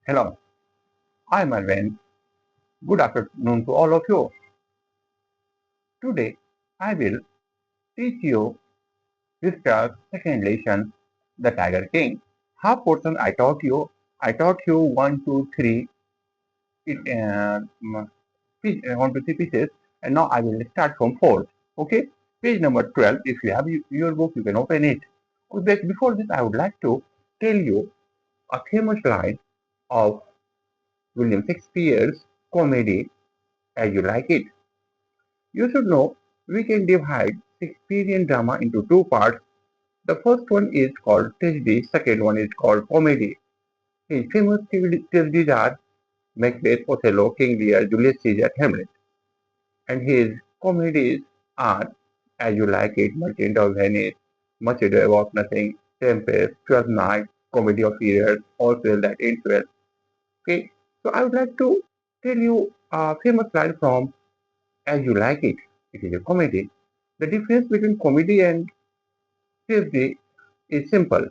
Hello, I'm Arvind. Good afternoon to all of you. Today, I will teach you History's second lesson, The Tiger King. Half portion I taught you 1, 2, 3, it, 1, 2, 3 pieces, and now I will start from 4. Okay, page number 12. If you have your book, you can open it. But before this, I would like to tell you a famous line of William Shakespeare's comedy, As You Like It. You should know we can divide Shakespearean drama into two parts. The first one is called tragedy, second one is called comedy. His famous tragedies are Macbeth, Othello, King Lear, Julius Caesar, Hamlet. And his comedies are As You Like It, Merchant of Venice, Much Ado About Nothing, Tempest, Twelfth Night, Comedy of Errors, All Well That Ends Well. Okay, so I would like to tell you a famous line from As You Like It. It is a comedy. The difference between comedy and tragedy is simple.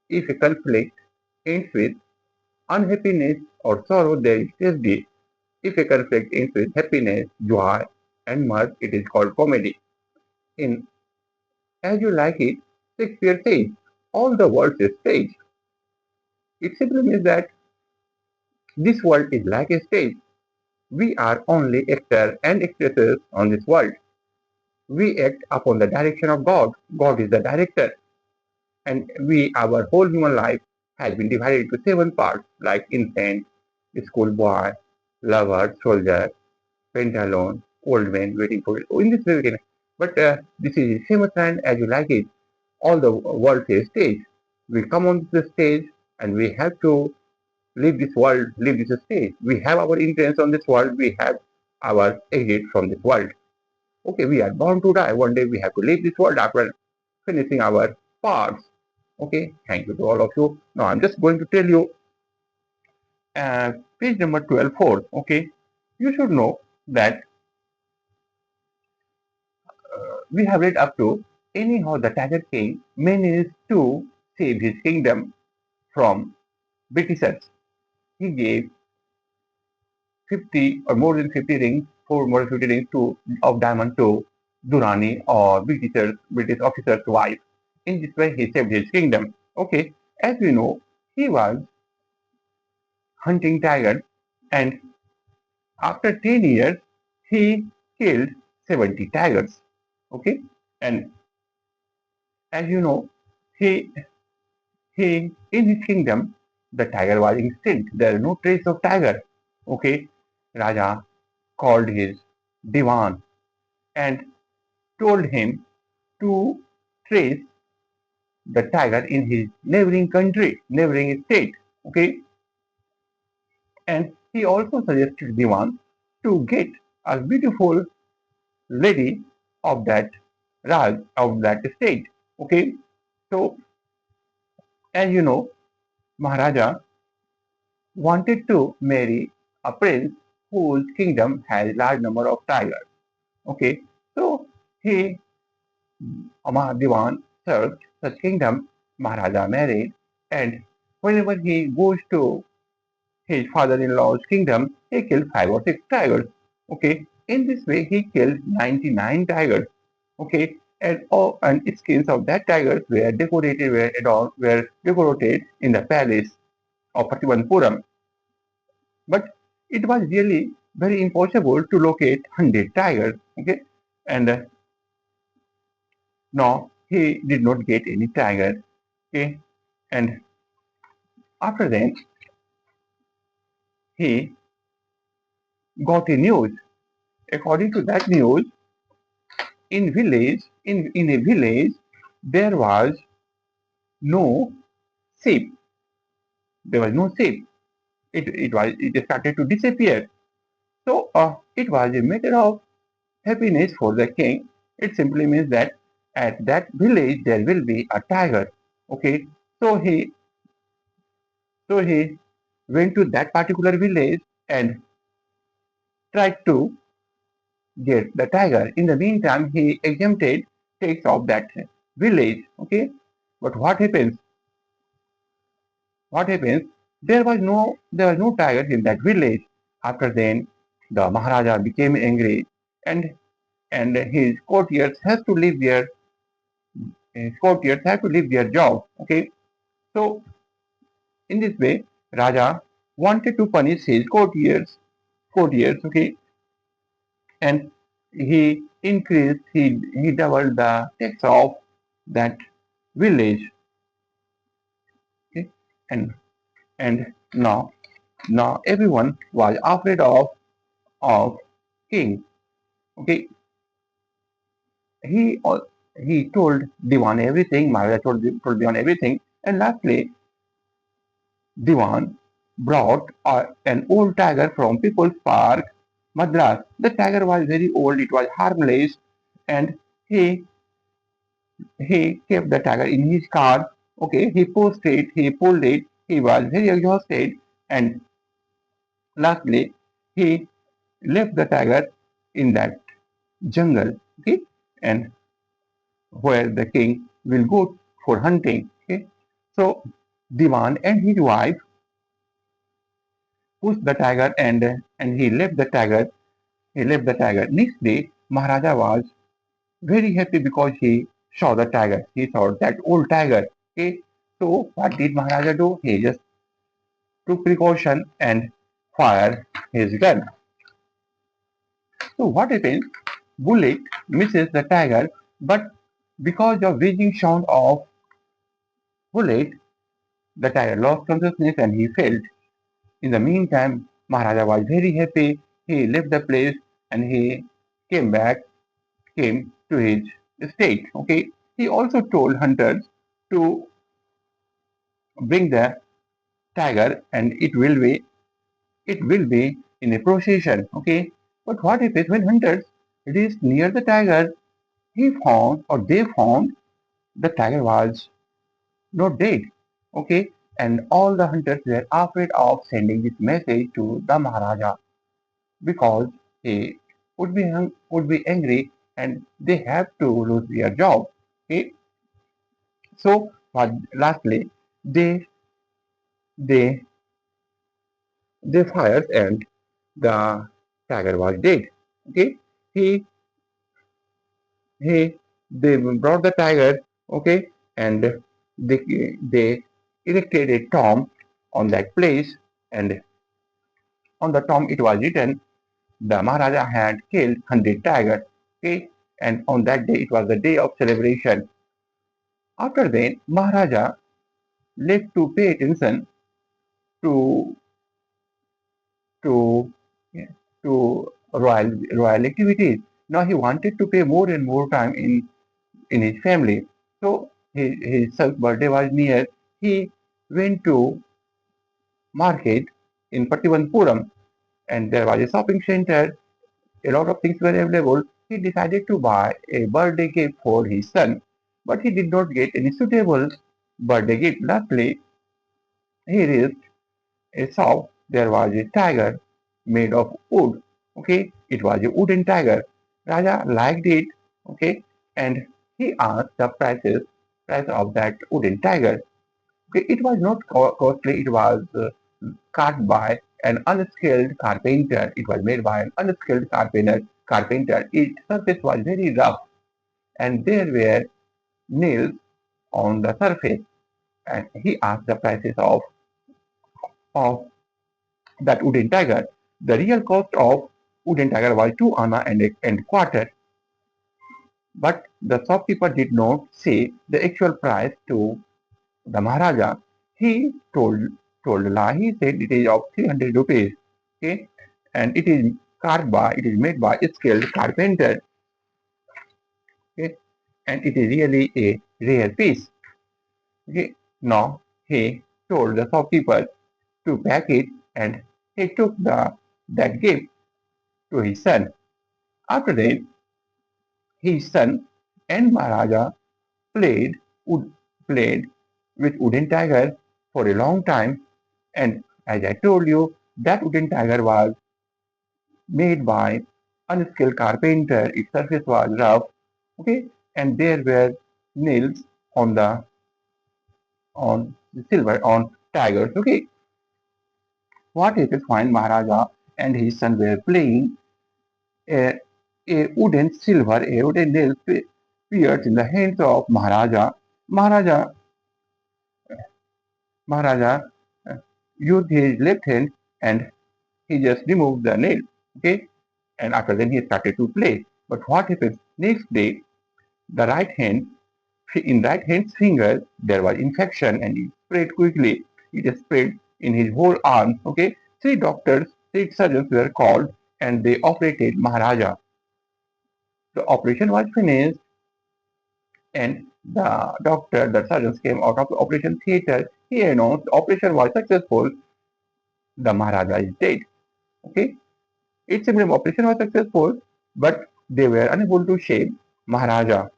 If a conflict ends with unhappiness or sorrow, there is tragedy. If a conflict ends with happiness, joy, and mirth, it is called comedy. In As You Like It, Shakespeare says, all the world is stage. It simply means that this world is like a stage. We are only actors and actresses on this world. We act upon the direction of God. God is the director. And our whole human life has been divided into 7 parts like infant, schoolboy, lover, soldier, pantaloon, old man waiting for it. In this way we can, but this is famous line As You Like It. All the world is stage. We come on the stage and we have to leave this world, leave this stage. We have our entrance on this world. We have our exit from this world. Okay, we are born to die. One day we have to leave this world after finishing our parts. Okay, thank you to all of you. Now I'm just going to tell you page number 12 4. Okay, you should know that we have read up to anyhow the Tiger King managed to save his kingdom from Britishers. He gave 50 or more than 50 rings, four more than 50 rings to of diamond to Durrani or British officer's wife. In this way, he saved his kingdom. Okay, as we know, he was hunting tigers, and after 10 years, he killed 70 tigers. Okay, and as you know, he in his kingdom, the tiger was extinct. There is no trace of tiger. Okay, Raja called his divan and told him to trace the tiger in his neighboring country, neighboring state. Okay, and he also suggested Diwan to get a beautiful lady of that Raj of that state. Okay, so as you know, Maharaja wanted to marry a prince whose kingdom has large number of tigers. Okay, so he Amar Diwan served such kingdom. Maharaja married, and whenever he goes to his father-in-law's kingdom, he killed 5 or 6 tigers. Okay, in this way he killed 99 tigers. Okay, and skins of that tigers were decorated in the palace of Pativanpuram. But it was really very impossible to locate 100 tigers. Okay, and no, he did not get any tiger. Okay, and after that he got a news. According to that news, in a village there was no sheep. There was no sheep. It started to disappear. So it was a matter of happiness for the king. It simply means that at that village there will be a tiger. Okay, so he went to that particular village and tried to get the tiger. In the meantime, he exempted takes of that village. Okay, but what happens? What happens? There was no tigers in that village. After then, the Maharaja became angry, and his courtiers have to leave their job. Okay, so in this way, Raja wanted to punish his courtiers. Okay, and he doubled the tax of that village. Okay, and and now everyone was afraid of king. Okay, he al- he told Diwan everything. Maharaja told Diwan everything, and lastly, Diwan brought an old tiger from People's Park, Madras. The tiger was very old. It was harmless, and he he kept the tiger in his car. Okay, he pushed it. He pulled it. He was very exhausted, and lastly, he left the tiger in that jungle. Okay, and where the king will go for hunting. Okay, so Diwan and his wife pushed the tiger, and he left the tiger. He left the tiger. Next day, Maharaja was very happy because he saw the tiger. He saw that old tiger. Okay, so what did Maharaja do? He just took precaution and fired his gun. So what happens? Bullet misses the tiger, but because of whizzing sound of bullet, the tiger lost consciousness and he fell. In the meantime, Maharaja was very happy. He left the place and he came back, came to his estate. Okay. He also told hunters to bring the tiger and it will be in a procession. Okay. But what happens when hunters reached near the tiger, they found the tiger was not dead. Okay. And all the hunters were afraid of sending this message to the Maharaja because he would be angry and they have to lose their job. Okay? So but lastly they they they fired and the tiger was dead. Okay, he he they brought the tiger. Okay, and they erected a tomb on that place, and on the tomb it was written the Maharaja had killed 100 tigers. Okay, and on that day it was the day of celebration. After that, Maharaja left to pay attention to to to royal activities. Now he wanted to pay more and more time in his family. So his son's birthday was near. He went to market in Pativanpuram and there was a shopping center. A lot of things were available. He decided to buy a birthday gift for his son, but he did not get any suitable birthday gift. Lastly, he reached a shop. There was a tiger made of wood. Okay, it was a wooden tiger. Raja liked it. Okay, and he asked the price of that wooden tiger. Okay, it was not costly. It was carved by an unskilled carpenter. It was made by an unskilled carpenter. Its surface was very rough, and there were nails on the surface. And he asked the prices of that wooden tiger. The real cost of wooden tiger was 2 anna and quarter, but the shopkeeper did not say the actual price to the Maharaja. He told a lie. He said it is of 300 rupees. Okay, and it is made by a skilled carpenter. Okay, and it is really a rare piece. Okay, now he told the shopkeeper to pack it, and he took that gift to his son. After that, his son and Maharaja played wood, played with wooden tiger for a long time, and as I told you, that wooden tiger was made by unskilled carpenter. Its surface was rough, okay, and there were nails on the silver on tigers, okay. What if it find Maharaja and his son were playing a, a wooden silver, a wooden nail appears in the hands of Maharaja. Maharaja, Maharaja uh, used his left hand and he just removed the nail. Okay, and after that he started to play. But what happens next day? The right hand, in right hand's finger, there was infection and it spread quickly. It spread in his whole arm. Okay, three surgeons were called and they operated Maharaja. The operation was finished and the surgeons came out of the operation theater. He announced the operation was successful. The Maharaja is dead. Okay, it seemed the operation was successful, but they were unable to save Maharaja.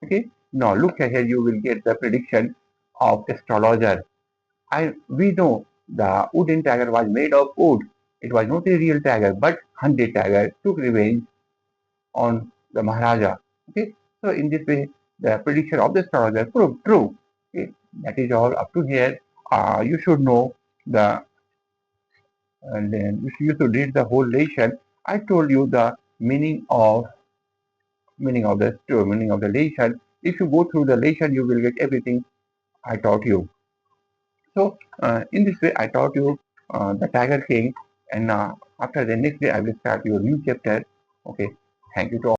Okay, now look here. You will get the prediction of astrologer. We know the wooden tiger was made of wood. It was not a real tiger, but hunted tiger took revenge on the Maharaja. Okay, so in this way, the prediction of the astrologer proved true. Okay, that is all up to here. You should know the and then you should read the whole lesson. I told you the meaning of the lesson. If you go through the lesson, you will get everything I taught you. So in this way, I taught you the Tiger King, and after the next day, I will start your new chapter. Okay, thank you to all.